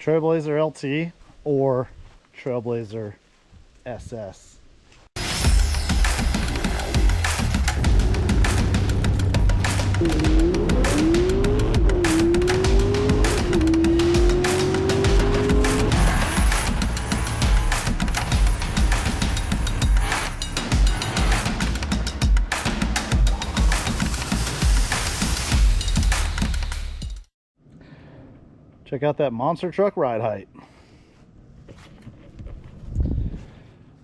Trailblazer LT or Trailblazer SS. Check out that monster truck ride height.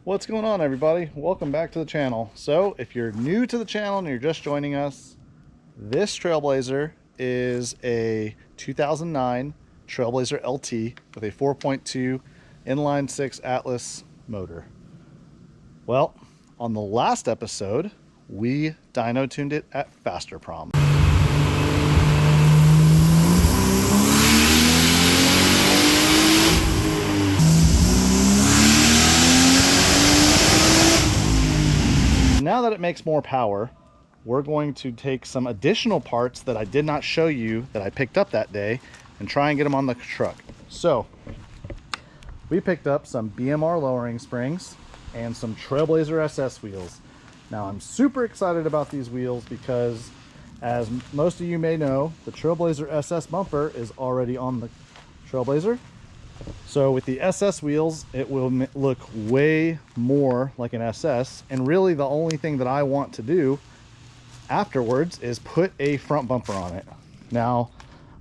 What's going on, everybody? Welcome back to the channel. So if you're new to the channel and you're just joining us, this Trailblazer is a 2009 Trailblazer LT with a 4.2 inline 6 Atlas motor. Well, on the last episode, we dyno tuned it at Faster Prom. Now that it makes more power, we're going to take some additional parts that I did not show you that I picked up that day and try and get them on the truck. So we picked up some BMR lowering springs and some Trailblazer SS wheels. Now I'm super excited about these wheels because, as most of you may know, the Trailblazer SS bumper is already on the Trailblazer. So with the SS wheels, it will look way more like an SS, and really the only thing that I want to do afterwards is put a front bumper on it. Now,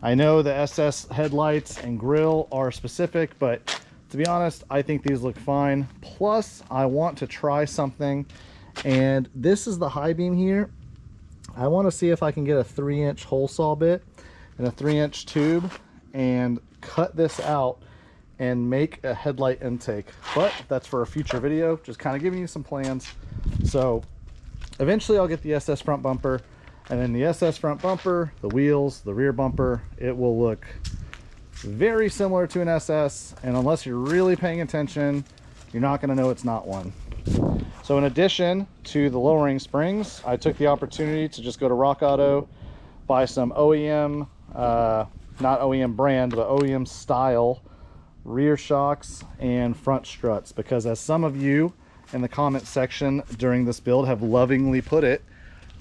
I know the SS headlights and grille are specific, but to be honest, I think these look fine. Plus, I want to try something, and this is the high beam here. I want to see if I can get a 3-inch hole saw bit and a 3-inch tube and cut this out and make a headlight intake, but that's for a future video. Just kind of giving you some plans. So eventually I'll get the SS front bumper, and then the SS front bumper, the wheels, the rear bumper, it will look very similar to an SS, and unless you're really paying attention, you're not going to know it's not one. So in addition to the lowering springs, I took the opportunity to just go to Rock Auto, buy some OEM, not OEM brand, but OEM style rear shocks and front struts, because as some of you in the comment section during this build have lovingly put it,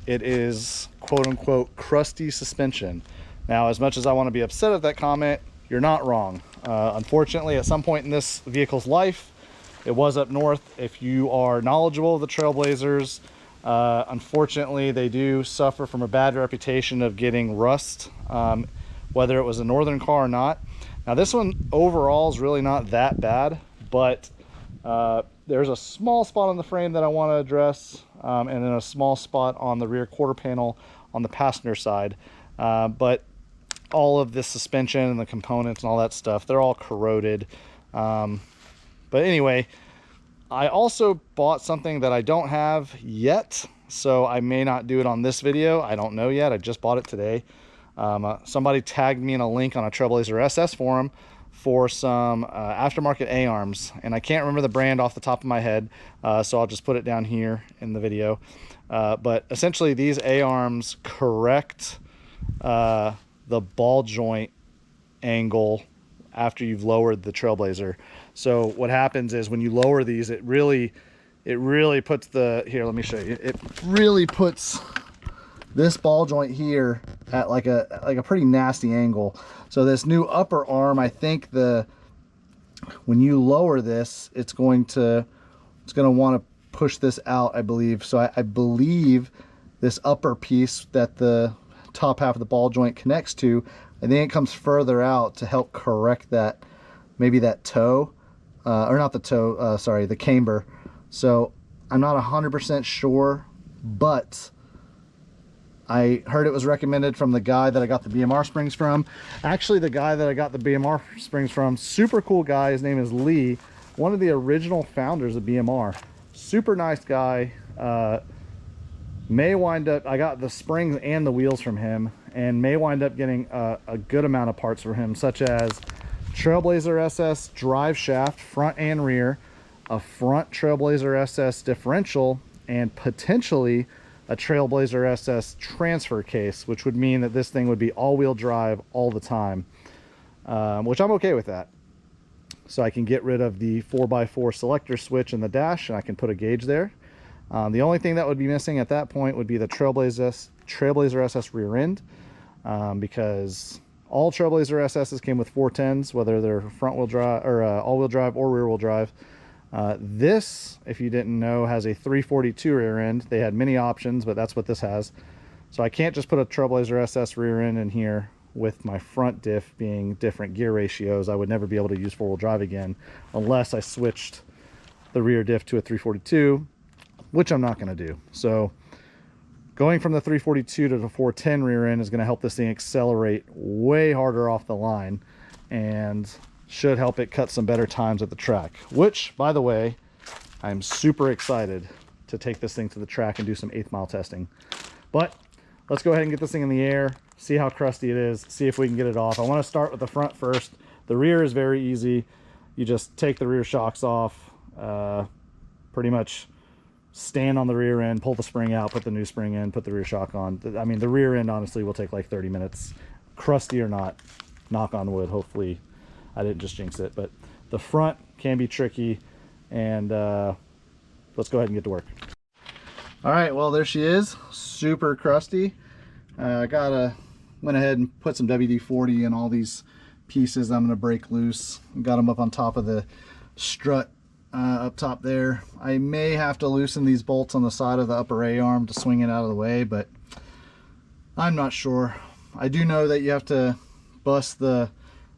it is quote-unquote crusty suspension. Now, as much as I want to be upset at that comment, you're not wrong. Unfortunately, at some point in this vehicle's life, it was up north. If you are knowledgeable of the Trailblazers, unfortunately they do suffer from a bad reputation of getting rust, whether it was a northern car or not. Now this one overall is really not that bad, but there's a small spot on the frame that I want to address, and then a small spot on the rear quarter panel on the passenger side. But all of this suspension and the components and all that stuff, they're all corroded. But anyway, I also bought something that I don't have yet, so I may not do it on this video. I don't know yet. I just bought it today. Somebody tagged me in a link on a Trailblazer SS forum for some aftermarket A-arms, and I can't remember the brand off the top of my head, so I'll just put it down here in the video. But essentially these A-arms correct the ball joint angle after you've lowered the Trailblazer. So what happens is when you lower these, it really puts the, here, let me show you, it really puts this ball joint here at like a pretty nasty angle. So this new upper arm, I think when you lower this, it's going to want to push this out, I believe. So I believe this upper piece that the top half of the ball joint connects to, I think it comes further out to help correct that, maybe that toe, or not the toe, sorry, the camber. So I'm not 100% sure, but I heard it was recommended from the guy that I got the BMR springs from. Actually, the guy that I got the BMR springs from, super cool guy. His name is Lee, one of the original founders of BMR. Super nice guy. May wind up, I got the springs and the wheels from him, and may wind up getting a good amount of parts from him, such as Trailblazer SS drive shaft, front and rear, a front Trailblazer SS differential, and potentially a Trailblazer SS transfer case, which would mean that this thing would be all-wheel drive all the time, which I'm okay with that. so I can get rid of the 4x4 selector switch in the dash, and I can put a gauge there. The only thing that would be missing at that point would be the Trailblazer SS rear end, because all Trailblazer SS's came with 410s, whether they're front wheel drive or all-wheel drive or rear wheel drive. This, if you didn't know, has a 342 rear end. They had many options, but that's what this has. So I can't just put a Trailblazer SS rear end in here with my front diff being different gear ratios. I would never be able to use four-wheel drive again unless I switched the rear diff to a 342, which I'm not going to do. So going from the 342 to the 410 rear end is going to help this thing accelerate way harder off the line and should help it cut some better times at the track, which, by the way, I'm super excited to take this thing to the track and do some 8th mile testing. But let's go ahead and get this thing in the air, see how crusty it is, see if we can get it off. I want to start with the front first. The rear is very easy. You just take the rear shocks off, pretty much stand on the rear end, pull the spring out, put the new spring in, put the rear shock on. I mean, the rear end honestly will take like 30 minutes, crusty or not, knock on wood. Hopefully I didn't just jinx it, but the front can be tricky, and let's go ahead and get to work. All right, well, there she is, super crusty. Went ahead and put some WD-40 in all these pieces I'm gonna break loose. Got them up on top of the strut up top there. I may have to loosen these bolts on the side of the upper A-arm to swing it out of the way, but I'm not sure. I do know that you have to bust the,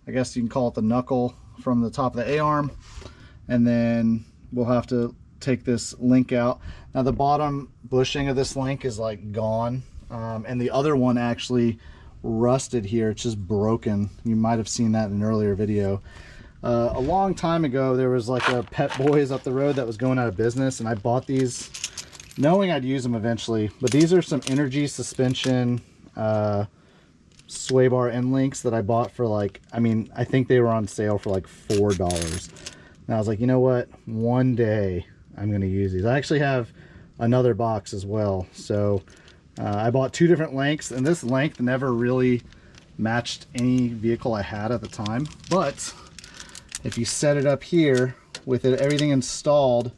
I guess you can call it the knuckle from the top of the A-arm, and then we'll have to take this link out. Now the bottom bushing of this link is like gone, and the other one actually rusted here. It's just broken. You might have seen that in an earlier video. A long time ago there was like a Pet Boys up the road that was going out of business, and I bought these knowing I'd use them eventually. But these are some Energy suspension sway bar end links that I bought for like, I mean, I think they were on sale for like $4. And I was like, you know what, one day I'm going to use these. I actually have another box as well. So I bought 2 different lengths, and this length never really matched any vehicle I had at the time. But if you set it up here with everything installed,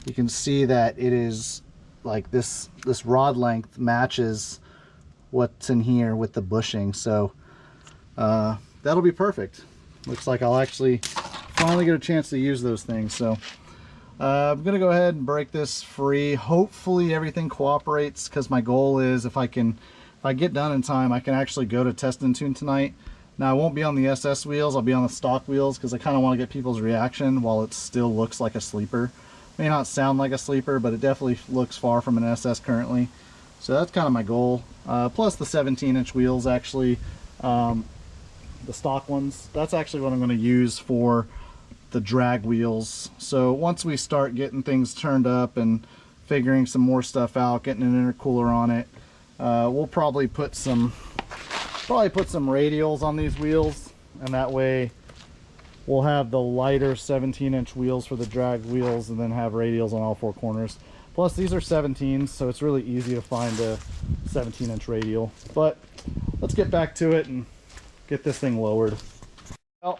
you can see that it is like this rod length matches what's in here with the bushing. So that'll be perfect. Looks like I'll actually finally get a chance to use those things. So I'm gonna go ahead and break this free. Hopefully everything cooperates, because my goal is if I get done in time, I can actually go to Test and Tune tonight. Now I won't be on the SS wheels, I'll be on the stock wheels, because I kind of want to get people's reaction while it still looks like a sleeper. May not sound like a sleeper, but it definitely looks far from an SS currently. So that's kind of my goal. Plus the 17-inch wheels, actually, the stock ones, that's actually what I'm going to use for the drag wheels. So once we start getting things turned up and figuring some more stuff out, getting an intercooler on it, we'll probably put some radials on these wheels, and that way we'll have the lighter 17-inch wheels for the drag wheels and then have radials on all 4 corners. Plus these are 17s, so it's really easy to find a 17-inch radial. But let's get back to it and get this thing lowered. Well,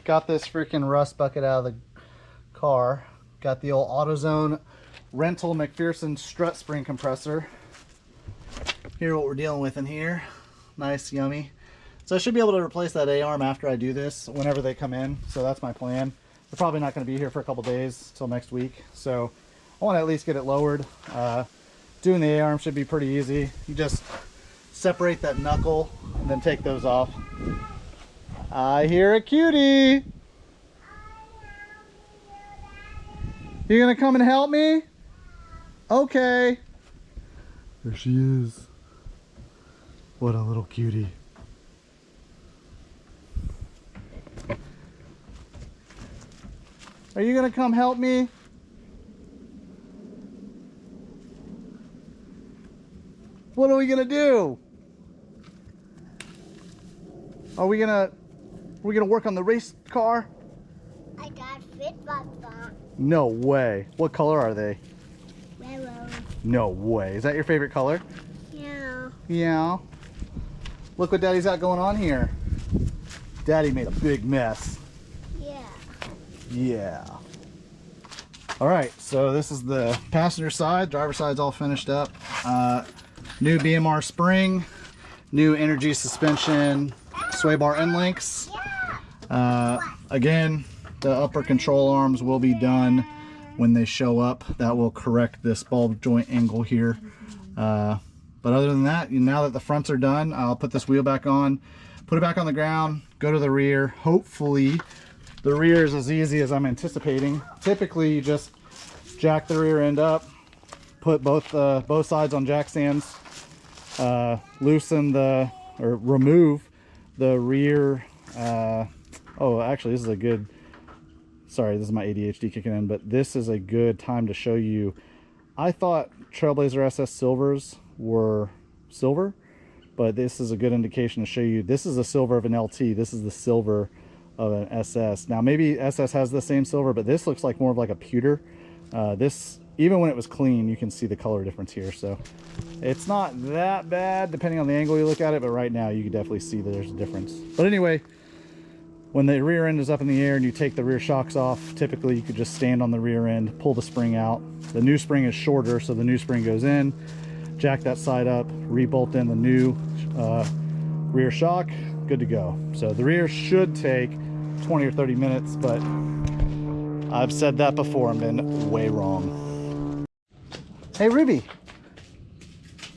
got this freaking rust bucket out of the car. Got the old AutoZone rental McPherson strut spring compressor. Here's what we're dealing with in here. Nice, yummy. So I should be able to replace that A-arm after I do this, whenever they come in. So that's my plan. They're probably not going to be here for a couple days till next week. So I want to at least get it lowered. Doing the A-arm should be pretty easy. You just separate that knuckle and then take those off. I hear a cutie. You gonna come and help me? Okay. There she is. What a little cutie. Are you gonna come help me? What are we gonna do? Are we gonna work on the race car? I got fit by that. No way. What color are they? Yellow. No way. Is that your favorite color? Yeah. Yeah. Look what Daddy's got going on here. Daddy made a big mess. Yeah. Yeah. All right, so this is the passenger side. Driver side's all finished up. New BMR spring, new energy suspension, sway bar end links. Again, the upper control arms will be done when they show up. That will correct this ball joint angle here. But other than that, now that the fronts are done, I'll put this wheel back on, put it back on the ground, go to the rear. Hopefully the rear is as easy as I'm anticipating. Typically you just jack the rear end up, put both sides on jack stands, loosen or remove the rear. Oh, actually this is a good, sorry, this is my ADHD kicking in, but this is a good time to show you. I thought Trailblazer SS Silvers were silver, but this is a good indication to show you this is a silver of an LT. This is the silver of an SS. Now maybe SS has the same silver, but this looks like more of like a pewter. This, even when it was clean, you can see the color difference here. So it's not that bad depending on the angle you look at it, but right now you can definitely see that there's a difference. But anyway, when the rear end is up in the air and you take the rear shocks off, typically you could just stand on the rear end, pull the spring out. The new spring is shorter, so the new spring goes in, jack that side up, re-bolt in the new rear shock, good to go. So the rear should take 20 or 30 minutes, but I've said that before and been way wrong. Hey Ruby,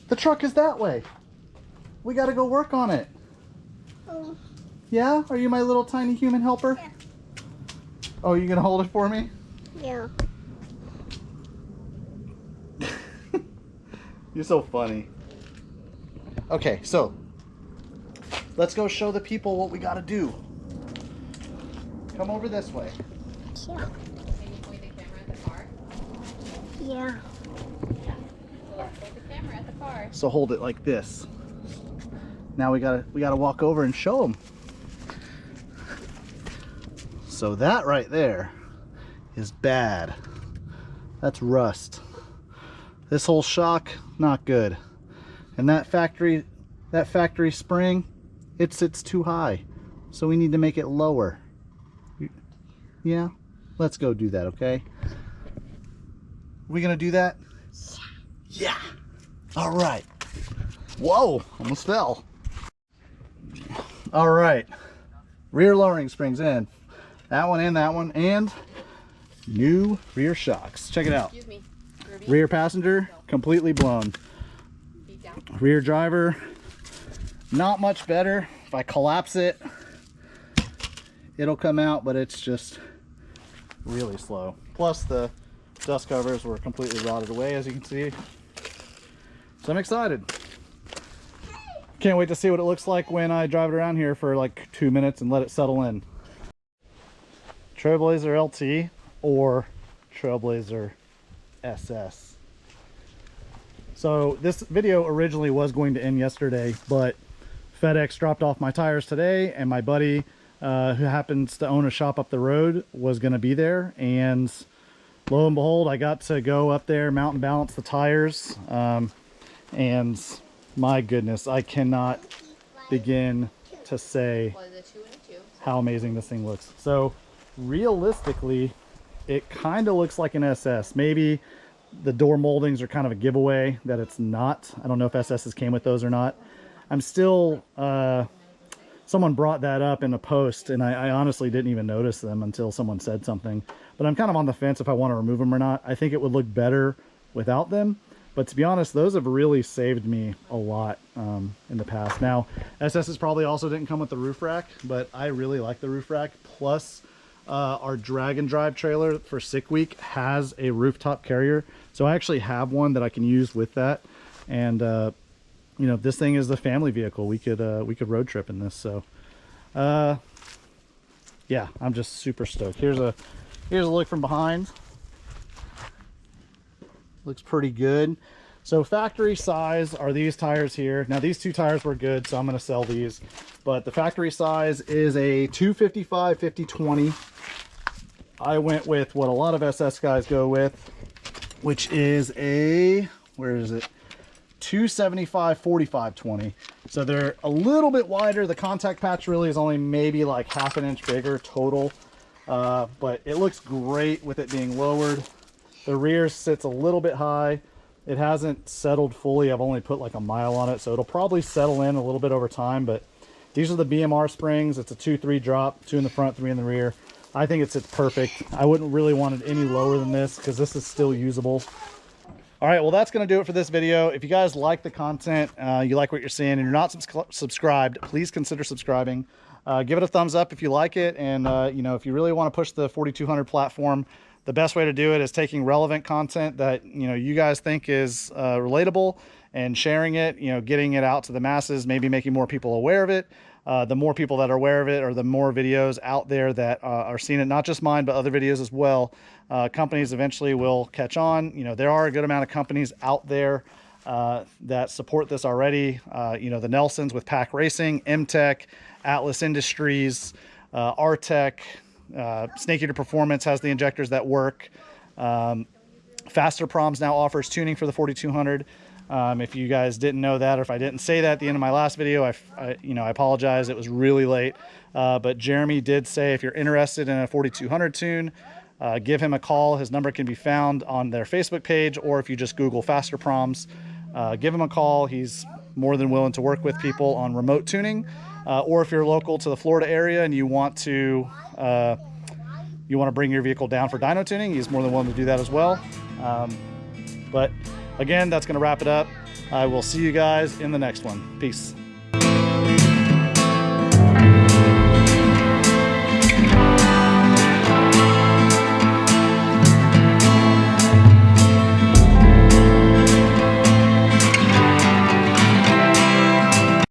the truck is that way. We got to go work on it. Oh. Yeah? Are you my little tiny human helper? Yeah. Oh, you gonna hold it for me? Yeah. You're so funny. Okay, so let's go show the people what we gotta do. Come over this way. Yeah. Can you point the camera at the car? Yeah. So hold the camera at the car. So hold it like this. Now we gotta walk over and show them. So that right there is bad. That's rust. This whole shock, not good. And that factory spring, it sits too high. So we need to make it lower. Yeah, let's go do that, okay? We gonna do that? Yeah. All right. Whoa, almost fell. All right. Rear lowering springs in. That one and that one, and new rear shocks. Check it out. Excuse me. Ruby. Rear passenger, completely blown. Feet down. Rear driver, not much better. If I collapse it, it'll come out, but it's just really slow. Plus the dust covers were completely rotted away, as you can see. So I'm excited. Can't wait to see what it looks like when I drive it around here for like 2 minutes and let it settle in. Trailblazer LT or Trailblazer SS. So this video originally was going to end yesterday, but FedEx dropped off my tires today, and my buddy who happens to own a shop up the road was going to be there, and lo and behold, I got to go up there, mount and balance the tires, and my goodness, I cannot begin to say Well, the 2 and a 2. how amazing this thing looks. So realistically, it kind of looks like an SS. Maybe the door moldings are kind of a giveaway that it's not. I don't know if SS's came with those or not. I'm still, someone brought that up in a post, and I honestly didn't even notice them until someone said something. But I'm kind of on the fence if I want to remove them or not. I think it would look better without them. But to be honest, those have really saved me a lot in the past. Now, SS's probably also didn't come with the roof rack, but I really like the roof rack. Plus, our drag and drive trailer for Sick Week has a rooftop carrier. So I actually have one that I can use with that. And, you know, this thing is the family vehicle. We could road trip in this. So, yeah, I'm just super stoked. Here's a look from behind. Looks pretty good. So factory size are these tires here. Now these two tires were good, so I'm going to sell these. But the factory size is a 255 50/20. I went with what a lot of SS guys go with, which is a, where is it? 275 45/20. So they're a little bit wider. The contact patch really is only maybe like 1/2 inch bigger total. but it looks great with it being lowered. The rear sits a little bit high. It hasn't settled fully. I've only put like a mile on it, so it'll probably settle in a little bit over time, but these are the BMR springs. It's a 2-3 drop, 2 in the front, 3 in the rear. I think it's perfect. I wouldn't really want it any lower than this because this is still usable. All right, well, that's going to do it for this video. If you guys like the content, you like what you're seeing, and you're not subscribed, please consider subscribing. Give it a thumbs up if you like it, and you know, if you really want to push the 4200 platform, the best way to do it is taking relevant content that you guys think is relatable and sharing it, getting it out to the masses, maybe making more people aware of it. The more people that are aware of it, or the more videos out there that are seeing it, not just mine, but other videos as well, companies eventually will catch on. There are a good amount of companies out there that support this already. The Nelsons with Pack Racing, MTech, Atlas Industries, RTech, Snake Eater Performance has the injectors that work. Faster Proms now offers tuning for the 4200. If you guys didn't know that, or if I didn't say that at the end of my last video, I apologize. It was really late. But Jeremy did say if you're interested in a 4200 tune, give him a call. His number can be found on their Facebook page, or if you just Google Faster Proms, give him a call. He's more than willing to work with people on remote tuning. Or if you're local to the Florida area and you want to bring your vehicle down for dyno tuning, he's more than willing to do that as well. But again, that's going to wrap it up. I will see you guys in the next one. Peace.